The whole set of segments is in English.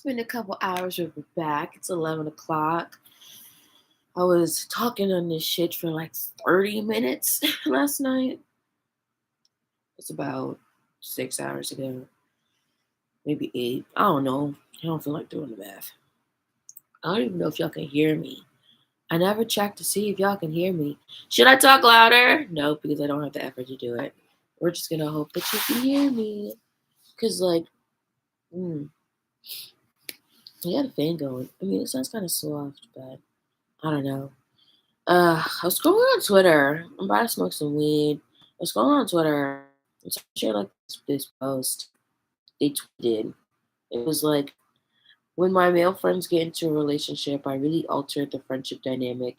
been a couple hours. We're back. It's 11 o'clock. I was talking on this shit for like 30 minutes last night. It's about 6 hours ago. Maybe 8. I don't know. I don't feel like doing the math. I don't even know if y'all can hear me. I never checked to see if y'all can hear me. Should I talk louder? No, because I don't have the effort to do it. We're just going to hope that you can hear me. Because, like, I got a fan going. I mean, it sounds kind of soft, but I don't know. I was scrolling on Twitter. I'm about to smoke some weed. I was scrolling on Twitter and so I shared like this post they tweeted. It was like, when my male friends get into a relationship, I really alter the friendship dynamic.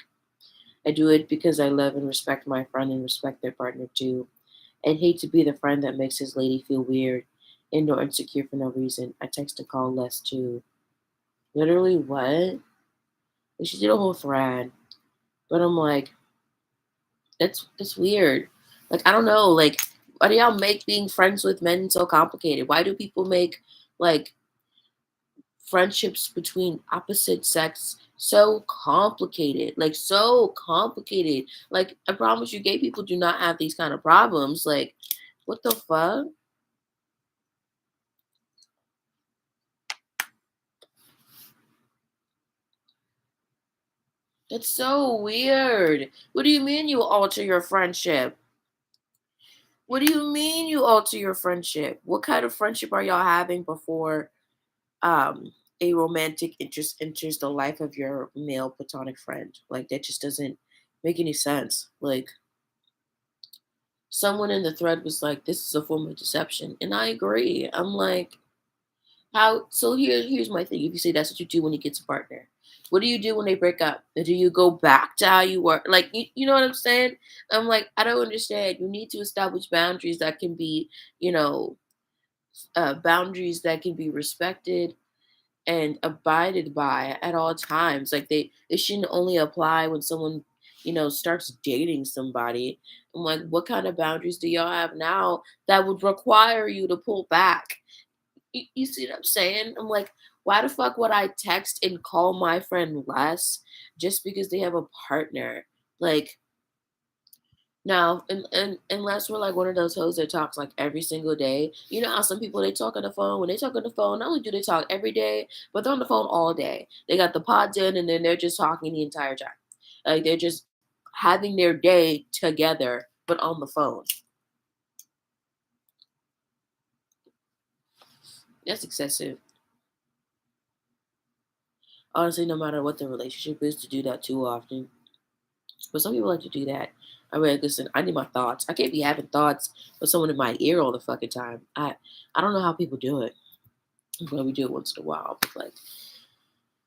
I do it because I love and respect my friend and respect their partner too. I'd hate to be the friend that makes his lady feel weird and or insecure for no reason. I text and call less too. Literally, what? And she did a whole thread, but I'm like, that's weird. Like I don't know. Like why do y'all make being friends with men so complicated? Why do people make like friendships between opposite sex so complicated? Like so complicated. Like I promise you, gay people do not have these kind of problems. Like what the fuck? That's so weird. What do you mean you alter your friendship? What do you mean you alter your friendship? What kind of friendship are y'all having before a romantic interest enters the life of your male platonic friend? Like that just doesn't make any sense. Like someone in the thread was like, this is a form of deception. And I agree. I'm like, how so here's my thing. If you say that's what you do when you get a partner, what do you do when they break up? Do you go back to how you were? Like you know what I'm saying? I'm like, I don't understand. You need to establish boundaries that can be, you know, boundaries that can be respected and abided by at all times. Like they shouldn't only apply when someone, you know, starts dating somebody. I'm like, what kind of boundaries do y'all have now that would require you to pull back? You see what I'm saying? I'm like, why the fuck would I text and call my friend less just because they have a partner? Like, no, and unless we're like one of those hoes that talks like every single day. You know how some people they talk on the phone. When they talk on the phone, not only do they talk every day, but they're on the phone all day. They got the pods in and then they're just talking the entire time. Like they're just having their day together, but on the phone. That's excessive. Honestly, no matter what the relationship is, to do that too often. But some people like to do that. I mean, listen, I need my thoughts. I can't be having thoughts with someone in my ear all the fucking time. I don't know how people do it. Well, we do it once in a while, but like,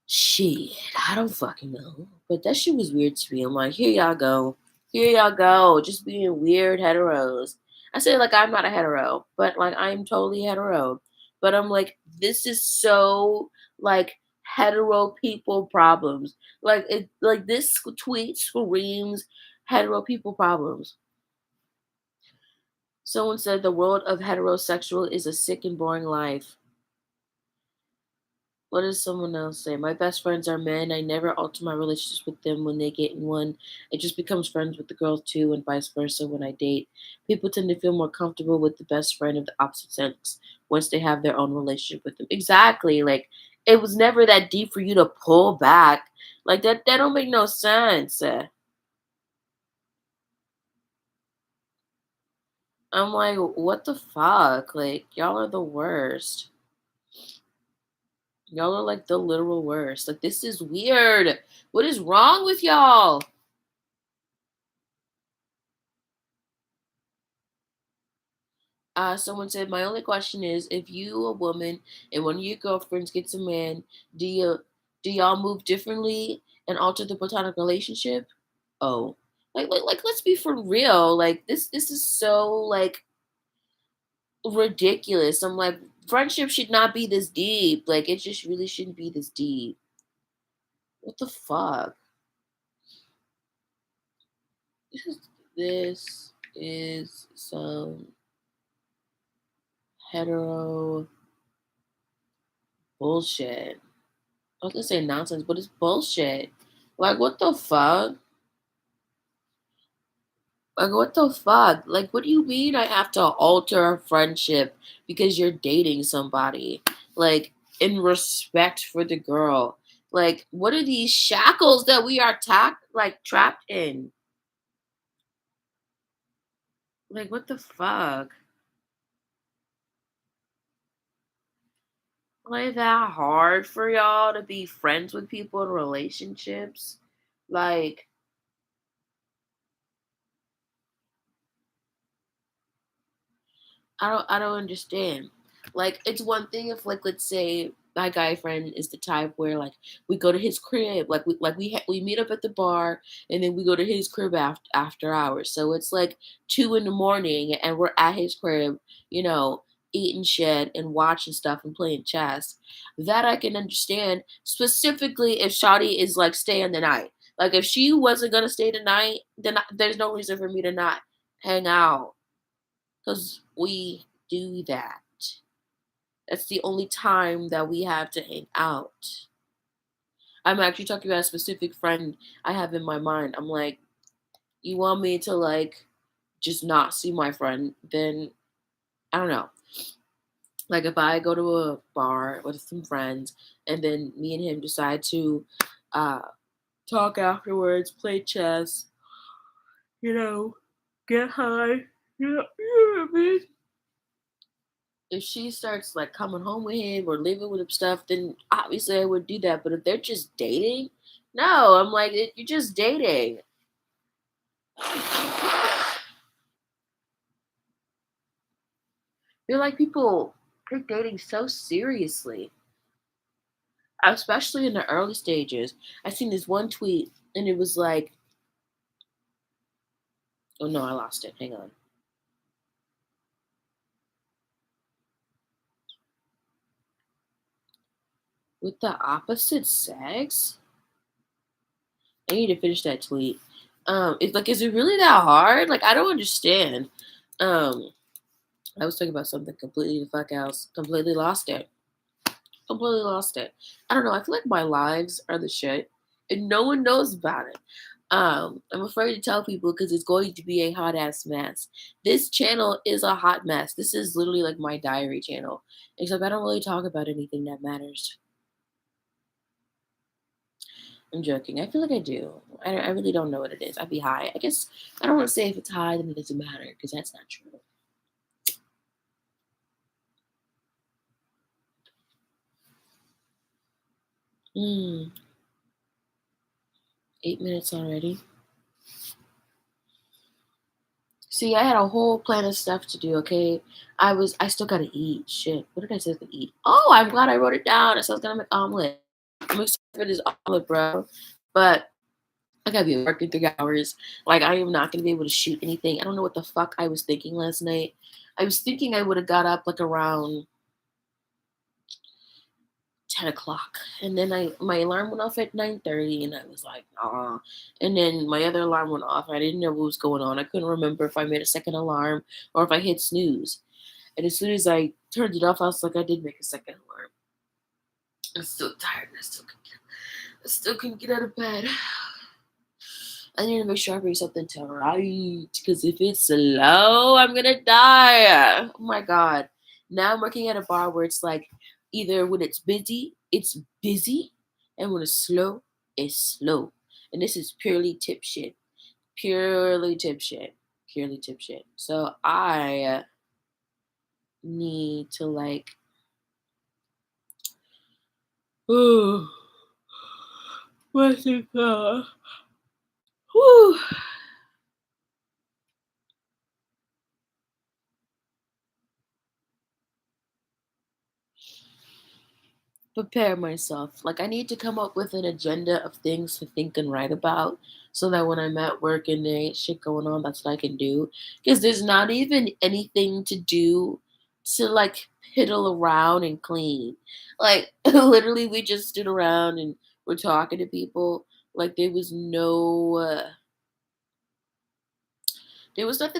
shit, I don't fucking know. But that shit was weird to me. I'm like, here y'all go. Here y'all go. Just being weird heteros. I say, like, I'm not a hetero, but like, I'm totally hetero. But I'm like, this is so, like, hetero people problems. Like, this tweet screams hetero people problems. Someone said the world of heterosexual is a sick and boring life. What does someone else say? My best friends are men. I never alter my relationships with them when they get in one. It just becomes friends with the girls too, and vice versa when I date. People tend to feel more comfortable with the best friend of the opposite sex once they have their own relationship with them. Exactly. Like it was never that deep for you to pull back. Like that don't make no sense. I'm like, what the fuck? Like, y'all are the worst. Y'all are like the literal worst. Like, this is weird. What is wrong with y'all? Someone said, my only question is, if you a woman and one of your girlfriends gets a man, do y'all move differently and alter the platonic relationship? Oh, like, let's be for real. Like, this is so like ridiculous. I'm like, friendship should not be this deep. Like, it just really shouldn't be this deep. What the fuck? This is some hetero bullshit. I was gonna say nonsense, but it's bullshit. Like, what the fuck? Like, what the fuck? Like, what do you mean I have to alter a friendship because you're dating somebody? Like, in respect for the girl. Like, what are these shackles that we are trapped in? Like, what the fuck? Like, that hard for y'all to be friends with people in relationships? Like, I don't understand. Like, it's one thing if, like, let's say my guy friend is the type where, like, we go to his crib, like we meet up at the bar and then we go to his crib after hours. So it's like 2 in the morning and we're at his crib, you know, eating shit and watching stuff and playing chess. That I can understand. Specifically if Shawty is like staying the night. Like if she wasn't gonna stay the night, then there's no reason for me to not hang out. Because we do that. That's the only time that we have to hang out. I'm actually talking about a specific friend I have in my mind. I'm like, you want me to like just not see my friend? Then I don't know. Like if I go to a bar with some friends and then me and him decide to uh talk afterwards, play chess, you know, get high. You know, if she starts like coming home with him or living with him stuff, then obviously I would do that. But if they're just dating, no, I'm like, you're just dating. You're like people take dating so seriously, especially in the early stages. I seen this one tweet and it was like, oh no, I lost it. Hang on. With the opposite sex? I need to finish that tweet. It's like, is it really that hard? Like, I don't understand. Um, I was talking about something completely the fuck else. Completely lost it. Completely lost it. I don't know. I feel like my lives are the shit, and no one knows about it. I'm afraid to tell people because it's going to be a hot ass mess. This channel is a hot mess. This is literally like my diary channel, except I don't really talk about anything that matters. I'm joking. I feel like I do. I really don't know what it is. I'd be high. I guess I don't want to say if it's high, then it doesn't matter because that's not true. Hmm. 8 minutes already. See, I had a whole plan of stuff to do, okay? I still gotta eat. Shit. What did I say I was gonna eat? Oh, I'm glad I wrote it down. I said I was gonna make omelet. I'm excited for this omelet, bro. But I gotta be at work in 3 hours. Like, I am not gonna be able to shoot anything. I don't know what the fuck I was thinking last night. I was thinking I would have got up like around 10 o'clock. And then my alarm went off at 9:30 and I was like, nah. And then my other alarm went off. I didn't know what was going on. I couldn't remember if I made a second alarm or if I hit snooze. And as soon as I turned it off, I was like, I did make a second alarm. I'm still tired. I still couldn't get out of bed. I need to make sure I bring something to write because if it's slow, I'm gonna die. Oh my god. Now I'm working at a bar where it's like either when it's busy, and when it's slow, it's slow. And this is purely tip shit. Purely tip shit. Purely tip shit. So I need to like, oh, what's it called? Whew. Prepare myself. Like I need to come up with an agenda of things to think and write about so that when I'm at work and there ain't shit going on, that's what I can do. Because there's not even anything to do to like piddle around and clean. Like literally we just stood around and we're talking to people. Like there was nothing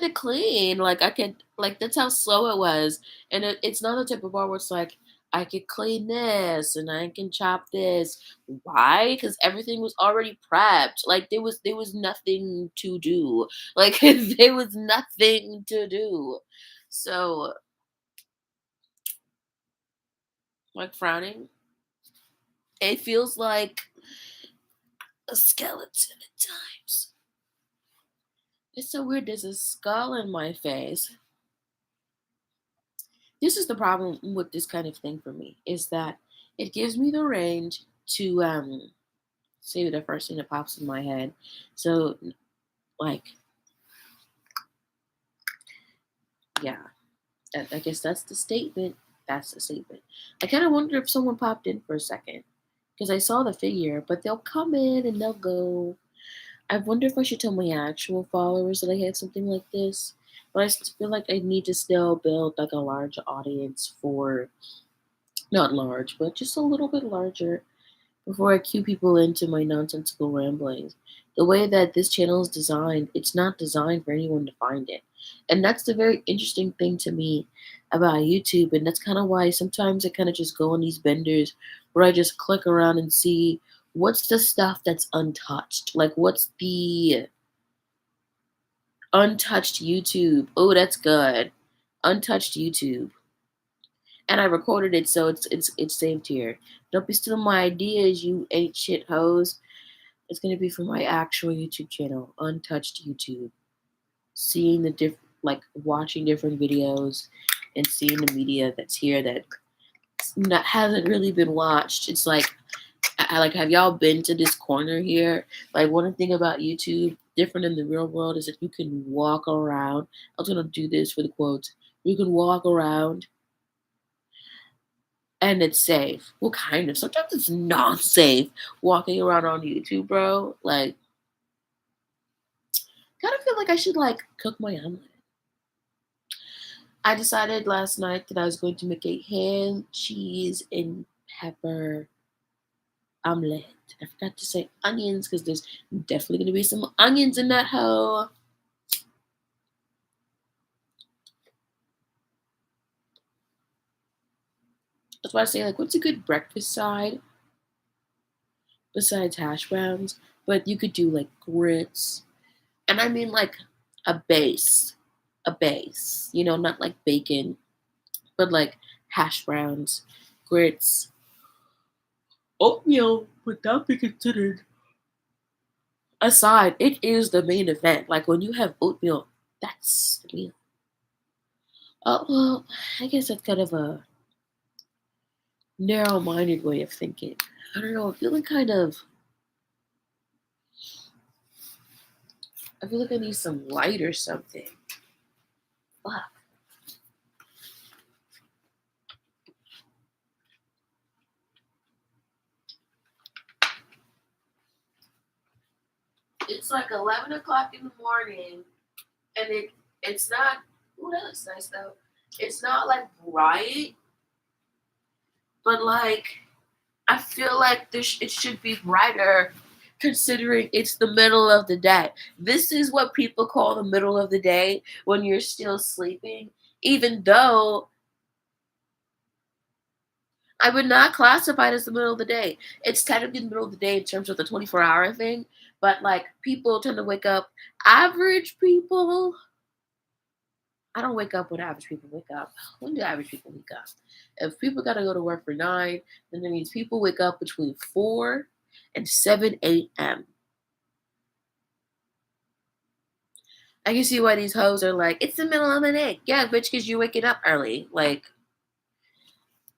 to clean. Like I could like that's how slow it was. And it's not the type of bar where it's like I could clean this and I can chop this. Why? Because everything was already prepped. Like there was nothing to do. Like there was nothing to do. So like frowning, it feels like a skeleton at times. It's so weird. There's a skull in my face. This is the problem with this kind of thing for me, is that it gives me the range to say the first thing that pops in my head. So like yeah, I guess that's the statement. That's the statement. I kind of wonder if someone popped in for a second because I saw the figure, but they'll come in and they'll go. I wonder if I should tell my actual followers that I had something like this. But feel like I need to still build like a large audience for, not large, but just a little bit larger before I cue people into my nonsensical ramblings. The way that this channel is designed, it's not designed for anyone to find it. And that's the very interesting thing to me about YouTube. And that's kind of why sometimes I kind of just go on these benders where I just click around and see what's the stuff that's untouched. Like, what's the untouched YouTube? Oh, that's good. Untouched YouTube. And I recorded it, so it's saved here. Don't be stealing my ideas, you ain't shit hoes. It's gonna be for my actual YouTube channel, Untouched YouTube. Seeing the like watching different videos and seeing the media that's here that hasn't really been watched. It's like like, have y'all been to this corner here? Like, one thing about YouTube, different in the real world, is that you can walk around. I was gonna do this for the quotes. You can walk around and it's safe. Well, kind of. Sometimes it's not safe walking around on YouTube, bro. Like, kind of feel like I should like cook my omelet. I decided last night that I was going to make a ham, cheese, and pepper omelet. I forgot to say onions because there's definitely going to be some onions in that hoe. That's why I say, like, what's a good breakfast side besides hash browns? But you could do like grits, and I mean like a base, a base. You know, not like bacon, but like hash browns, grits, oatmeal would that be considered a side? It is the main event. Like when you have oatmeal, that's the meal. Oh well, I guess that's kind of a narrow-minded way of thinking. I don't know. I'm feeling kind of. I feel like I need some light or something. Fuck. It's like 11 o'clock in the morning, and it's not. Ooh, that looks nice though. It's not like bright, but like I feel like it should be brighter considering it's the middle of the day. This is what people call the middle of the day when you're still sleeping, even though I would not classify it as the middle of the day. It's technically the middle of the day in terms of the 24-hour thing, but like people tend to wake up. Average people, I don't wake up when average people wake up. When do average people wake up? If people gotta go to work for 9, then that means people wake up between 4 and 7 a.m. I can see why these hoes are like, it's the middle of the day. Yeah, bitch, because you're waking up early. Like,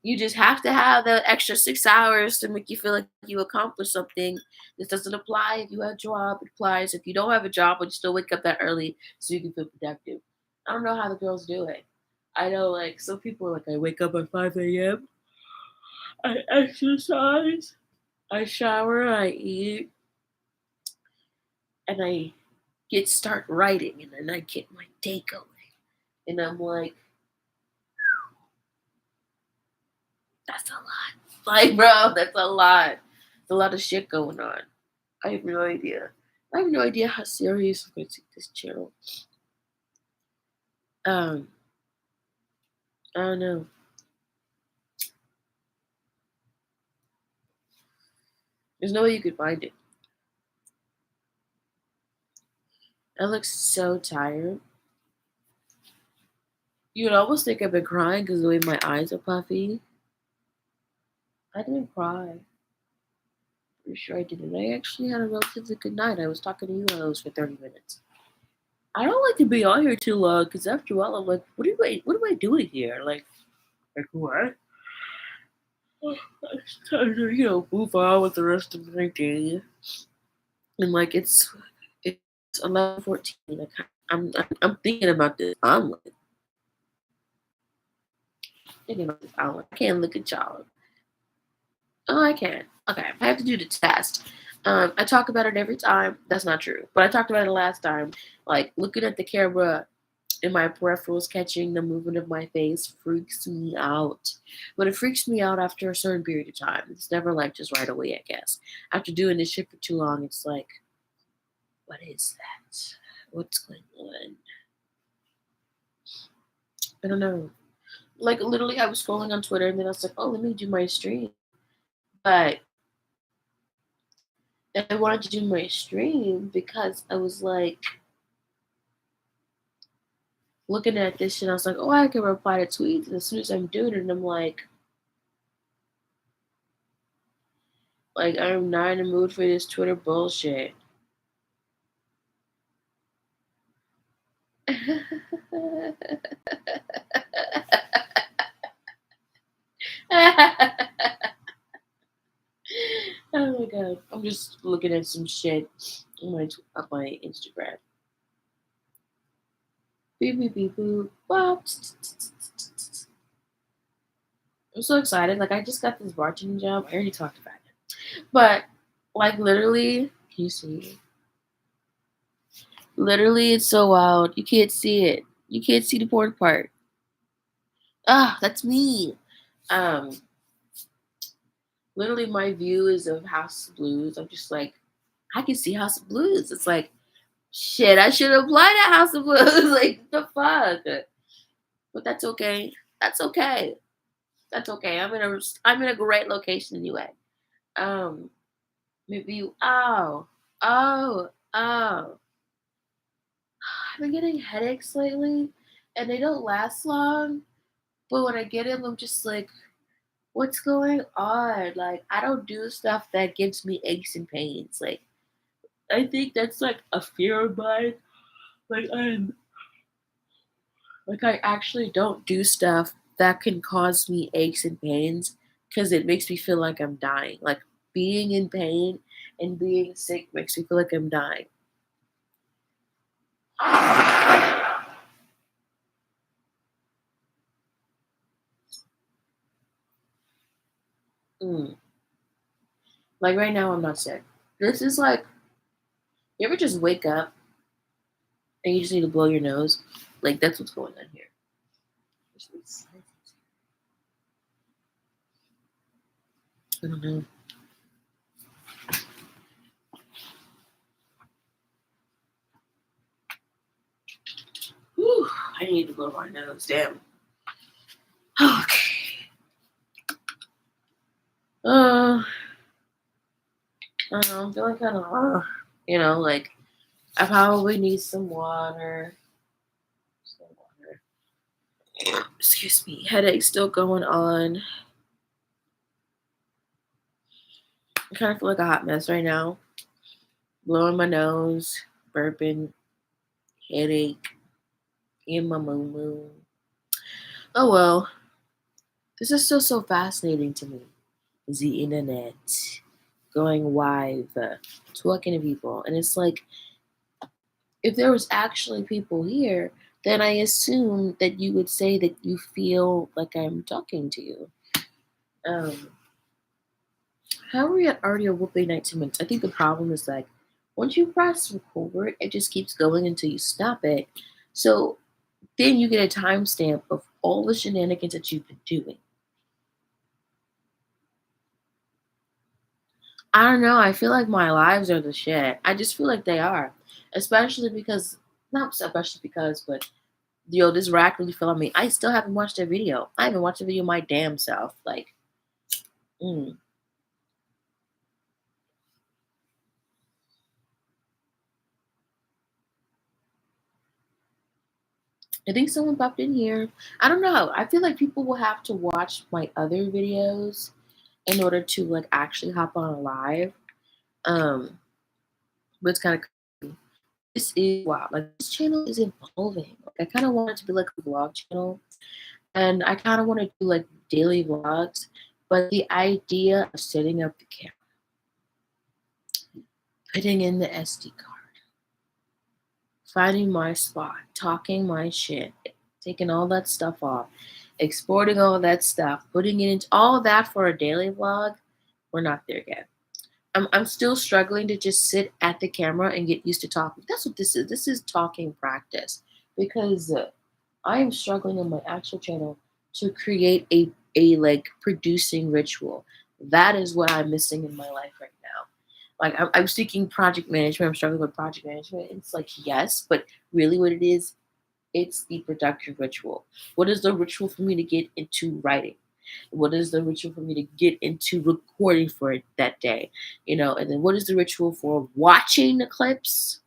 you just have to have the extra 6 hours to make you feel like you accomplished something. This doesn't apply if you have a job. It applies if you don't have a job, but you still wake up that early so you can feel productive. I don't know how the girls do it. I know, like, some people are like, I wake up at 5 a.m., I exercise, I shower, I eat, and I start writing, and then I get my day going. And I'm like, that's a lot. Like, bro, that's a lot. There's a lot of shit going on. I have no idea. I have no idea how serious I'm going to take this channel. Um, I don't know. There's no way you could find it. I look so tired. You'd almost think I've been crying because the way my eyes are puffy. I didn't cry. Pretty sure I didn't. I actually had a relatively good night. I was talking to you hoes for 30 minutes. I don't like to be on here too long because after a while I'm like, what am I doing here? Like what? It's time to, move on with the rest of my day. And like it's 11:14. Like I'm thinking about this omelet. Thinking about this omelet. I can't look at y'all. Oh, I can. Okay, I have to do the test. I talk about it every time. That's not true, but I talked about it last time. Like looking at the camera and my peripherals catching the movement of my face freaks me out. But it freaks me out after a certain period of time. It's never like just right away, I guess. After doing this shit for too long, it's like, what is that? What's going on? I don't know. Like literally, I was scrolling on Twitter and then I was like, oh, let me do my stream. But I wanted to do my stream because I was like looking at this shit. I was like, oh, I can reply to tweets. And as soon as I'm doing it, I'm like I'm not in the mood for this Twitter bullshit. Oh my god! I'm just looking at some shit on my Instagram. Beep beep beep boop. Bop. I'm so excited. Like I just got this bartending job. I already talked about it, but like literally, can you see? Literally, it's so wild. You can't see it. You can't see the porn part. Ah, that's me. Um, Literally, my view is of House of Blues. I'm just like, I can see House of Blues. It's like, shit, I should apply to House of Blues. Like, the fuck. But that's okay. That's okay. That's okay. I'm in a great location anyway. Um, maybe you. Oh, oh, oh. I've been getting headaches lately, and they don't last long. But when I get them, I'm just like, what's going on? Like, I don't do stuff that gives me aches and pains. Like, I think that's like a fear of mine. Like I actually don't do stuff that can cause me aches and pains because it makes me feel like I'm dying. Like being in pain and being sick makes me feel like I'm dying. Mm. Like right now, I'm not sick. This is like, you ever just wake up and you just need to blow your nose? Like that's what's going on here. I don't know. Whew, I need to blow my nose. Damn. Okay. Uh, I don't know. I'm feeling kind of, like I probably need some water. Some water. Excuse me. Headache still going on. I kind of feel like a hot mess right now. Blowing my nose, burping, headache, in my moo moo. Oh well. This is still so fascinating to me. The internet. Going live, talking to people. And it's like, if there was actually people here, then I assume that you would say that you feel like I'm talking to you. Um, how are we at already a whooping 19 minutes? I think the problem is like, once you press record, it just keeps going until you stop it. So then you get a timestamp of all the shenanigans that you've been doing. I don't know. I feel like my lives are the shit. I just feel like they are, especially because, not especially because, but yo, this rack really fell on me. I still haven't watched that video. I haven't watched the video my damn self. Like, mm. I think someone popped in here. I don't know. I feel like people will have to watch my other videos in order to like actually hop on live. Um, but it's kind of crazy. This is wow. Like this channel is evolving. Like I kind of want it to be like a vlog channel, and I kind of want to do like daily vlogs. But the idea of setting up the camera, putting in the SD card, finding my spot, talking my shit, taking all that stuff off, exporting all that stuff, putting it into all that for a daily vlog, we're not there yet. I'm still struggling to just sit at the camera and get used to talking. That's what this is. This is talking practice because I am struggling on my actual channel to create a like producing ritual. That is what I'm missing in my life right now. Like I'm seeking project management. I'm struggling with project management. It's like yes, but really, what it is, it's the production ritual. What is the ritual for me to get into writing? What is the ritual for me to get into recording for it that day? You know, and then what is the ritual for watching the clips?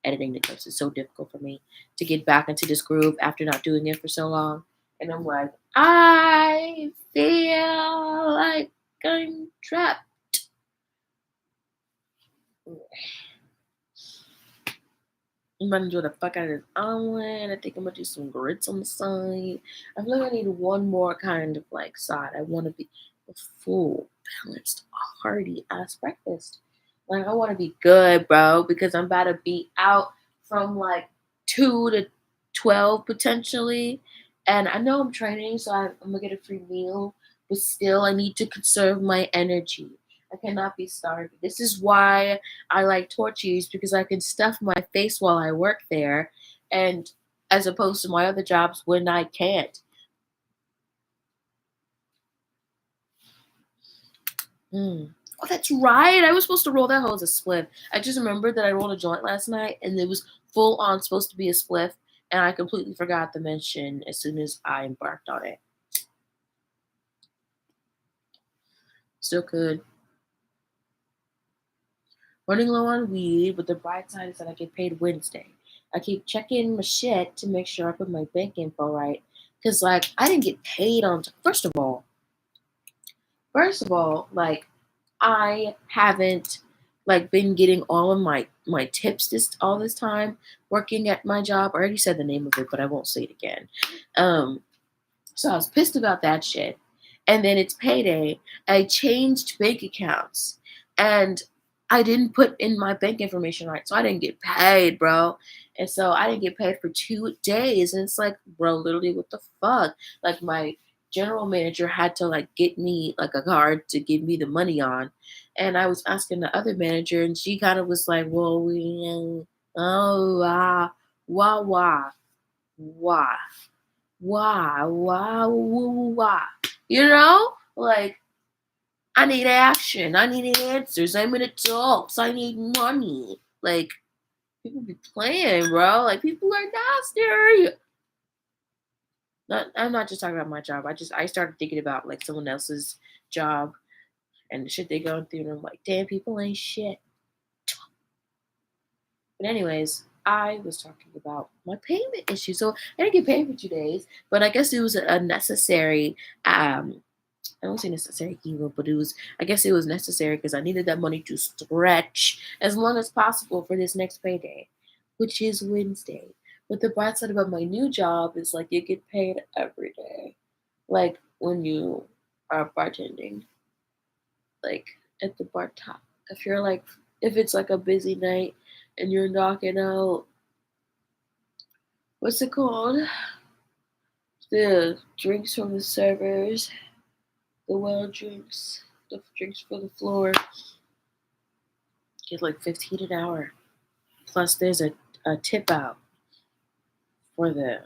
Editing the clips is so difficult for me to get back into this groove after not doing it for so long. And I'm like, I feel like I'm trapped. I'm gonna enjoy the fuck out of this omelet. I think I'm gonna do some grits on the side. I feel like I need one more kind of like side. I want to be a full, balanced, hearty ass breakfast. Like I want to be good, bro, because I'm about to be out from like 2 to 12 potentially, and I know I'm training, so I'm gonna get a free meal. But still, I need to conserve my energy. I cannot be starving. This is why I like Torchy's because I can stuff my face while I work there, and as opposed to my other jobs when I can't. Mm. Oh, that's right. I was supposed to roll that hoe as a spliff. I just remembered that I rolled a joint last night, and it was full on supposed to be a spliff, and I completely forgot to mention as soon as I embarked on it. Still could. Running low on weed, but the bright side is that I get paid Wednesday. I keep checking my shit to make sure I put my bank info right. Cause like I didn't get paid on first of all, like I haven't like been getting all of my tips this time working at my job. I already said the name of it, but I won't say it again. Um so I was pissed about that shit. And then it's payday. I changed bank accounts and I didn't put in my bank information right. So I didn't get paid, bro. And so I didn't get paid for 2 days. And it's like, bro, literally, what the fuck? Like my general manager had to like get me like a card to give me the money on. And I was asking the other manager and she kind of was like, well, oh, wah, wah, wah. Why? You know? Like, I need action. I need answers. I'm in adults. I need money. Like, people be playing, bro. Like, people are nasty. I'm not just talking about my job. I started thinking about like someone else's job and the shit they going through, and I'm like, damn, people ain't shit. But anyways, I was talking about my payment issue. So I didn't get paid for 2 days, but I guess it was a necessary I don't say necessary evil, but I guess it was necessary because I needed that money to stretch as long as possible for this next payday, which is Wednesday. But the bright side about my new job is like you get paid every day. Like when you are bartending, like at the bar top. If it's like a busy night and you're knocking out, what's it called? The drinks from the servers, the well drinks, the drinks for the floor. Get like 15 an hour. Plus there's a tip out for the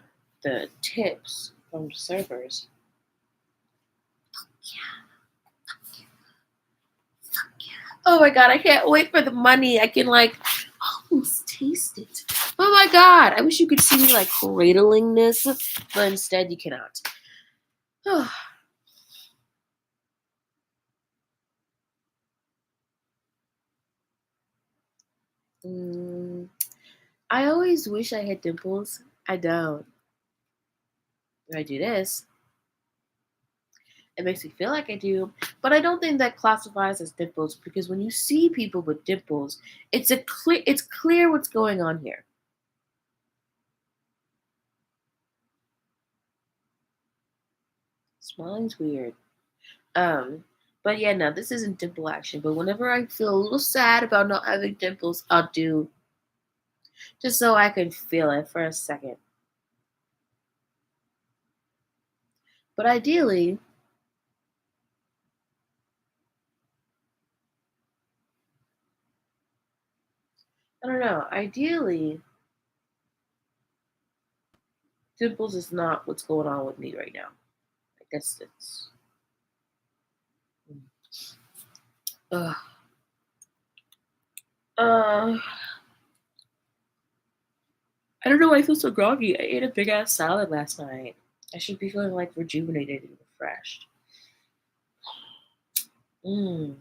tips from the servers. Yeah. Oh my god, I can't wait for the money. I can like almost taste it. Oh my god, I wish you could see me like cradling this, but instead you cannot. Mm, I always wish I had dimples. I don't. If I do this, it makes me feel like I do. But I don't think that classifies as dimples because when you see people with dimples, it's clear what's going on here. Smiling's weird. Um, but yeah, no, this isn't dimple action. But whenever I feel a little sad about not having dimples, I'll do just so I can feel it for a second. But ideally, I don't know. Ideally, dimples is not what's going on with me right now. I guess it's. Ugh. Uh, I don't know why I feel so groggy. I ate a big ass salad last night. I should be feeling like rejuvenated and refreshed. Mm,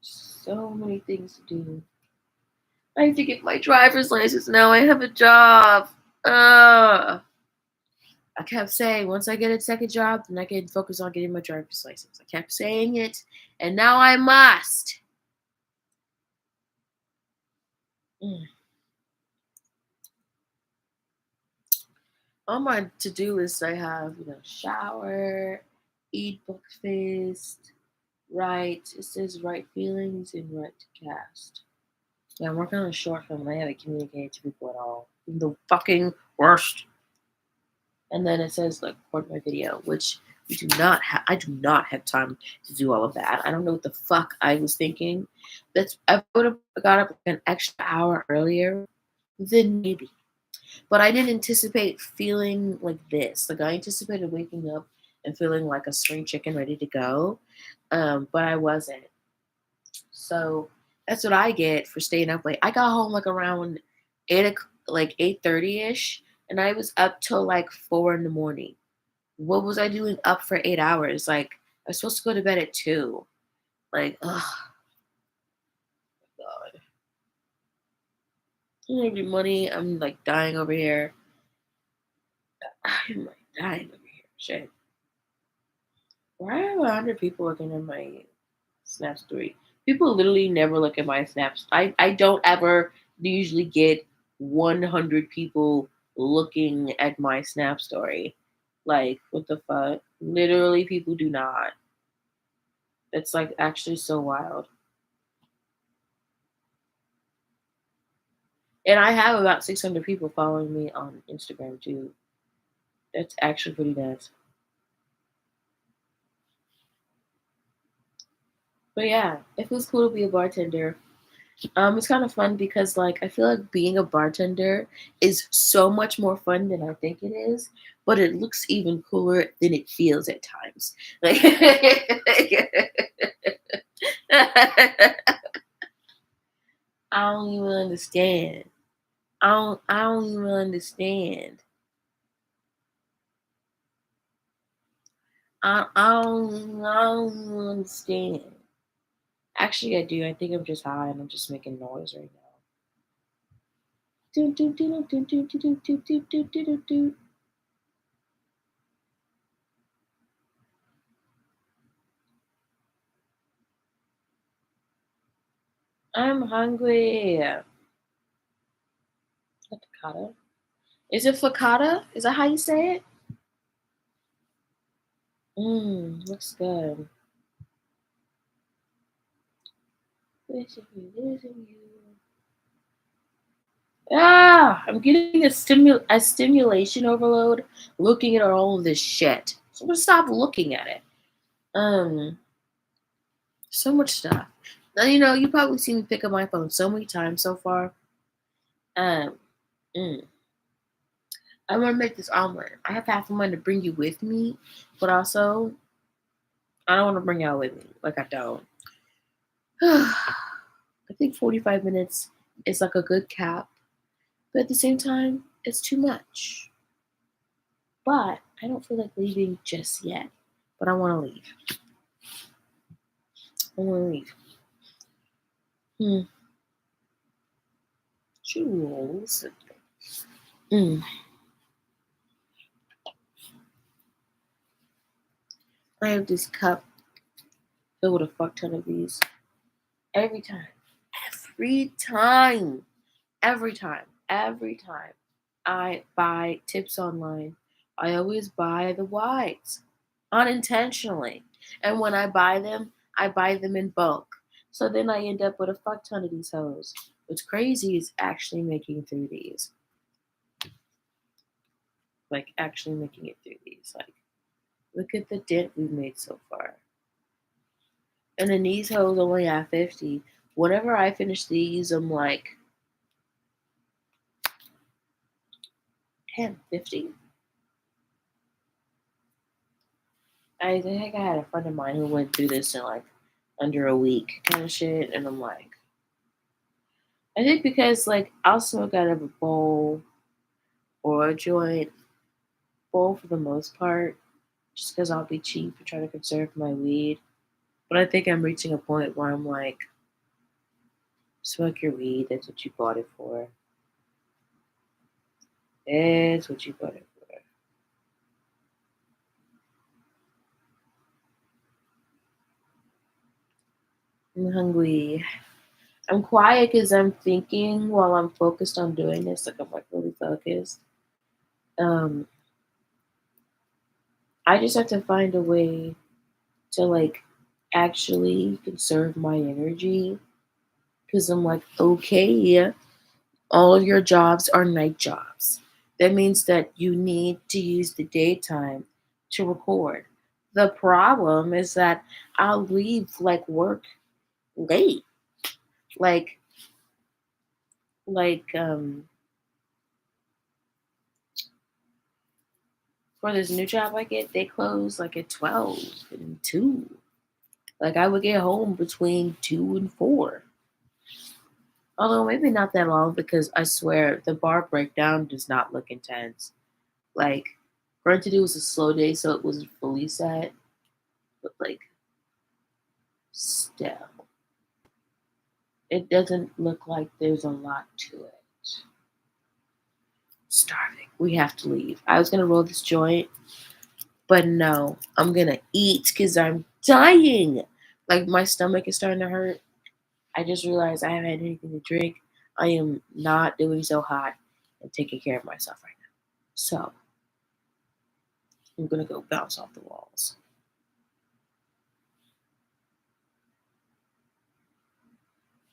so many things to do. I have to get my driver's license now. I have a job. I kept saying once I get a second job, then I can focus on getting my driver's license. I kept saying it, and now I must. Mm. On my to-do list, I have shower, eat breakfast, write. It says write feelings and write to cast. Yeah, I'm working on a short film and I haven't communicated to people at all. I'm the fucking worst. And then it says like record my video, which we do not have. I do not have time to do all of that. I don't know what the fuck I was thinking. I would have got up an extra hour earlier, then maybe. But I didn't anticipate feeling like this. Like I anticipated waking up and feeling like a spring chicken ready to go, but I wasn't. So that's what I get for staying up late. I got home like around like 8:30 ish, and I was up till like 4 in the morning. What was I doing up for 8 hours? Like I was supposed to go to bed at 2. Like, oh god, I don't have any money. I'm like dying over here. I'm like dying over here. Shit. Why are 100 people looking at my Snap story? People literally never look at my snaps. I don't ever usually get 100 people looking at my Snap story. Like, what the fuck? Literally, people do not. It's like actually so wild. And I have about 600 people following me on Instagram too. That's actually pretty nice. But yeah, it feels cool to be a bartender. It's kind of fun because like I feel like being a bartender is so much more fun than I think it is, but it looks even cooler than it feels at times. Like I don't even understand. I don't even understand. I don't even understand. Actually, I do. I think I'm just high and I'm just making noise right now. Do, do, do, do, do, do, do, do, do, do, do, do, do. I'm hungry. Avocado. Is it flocata? Is that how you say it? Looks good. Wishing you, losing you. I'm getting a stimulation overload looking at all of this shit. So I'm gonna stop looking at it. Um, so much stuff. Now you probably seen me pick up my phone so many times so far. Um, mm. I want to make this omelet. I have half a mind to bring you with me, but also I don't want to bring y'all with me. Like I don't. I think 45 minutes is like a good cap, but at the same time, it's too much. But I don't feel like leaving just yet. But I want to leave. I want to leave. Hmm. Jewels. Mm. I have this cup filled with a fuck ton of these every time. Every time. Every time. Every time I buy tips online, I always buy the whites unintentionally. And when I buy them in bulk. So then I end up with a fuck ton of these hoes. What's crazy is actually making through these. Like actually making it through these. Like, look at the dent we've made so far. And then these hoes only have 50. Whenever I finish these, I'm like 10, 50. I think I had a friend of mine who went through this in like under a week kind of shit. And I'm like, I think because like I'll smoke out of a bowl or a joint, bowl for the most part, just because I'll be cheap and try to conserve my weed. But I think I'm reaching a point where I'm like, smoke your weed. That's what you bought it for. That's what you bought it for. I'm hungry. I'm quiet because I'm thinking while I'm focused on doing this. Like I'm like really focused. Um, I just have to find a way to like actually conserve my energy because I'm like, okay, all of your jobs are night jobs. That means that you need to use the daytime to record. The problem is that I'll leave like work late. Like like for this new job I get, they close like at 12 and 2. Like I would get home between 2 and 4. Although maybe not that long because I swear the bar breakdown does not look intense. Like granted it was a slow day so it wasn't fully set, but like still it doesn't look like there's a lot to it. Starving. We have to leave. I was gonna roll this joint, but no, I'm gonna eat because I'm dying. Like my stomach is starting to hurt. I just realized I haven't had anything to drink. I am not doing so hot and taking care of myself right now. So I'm gonna go bounce off the walls.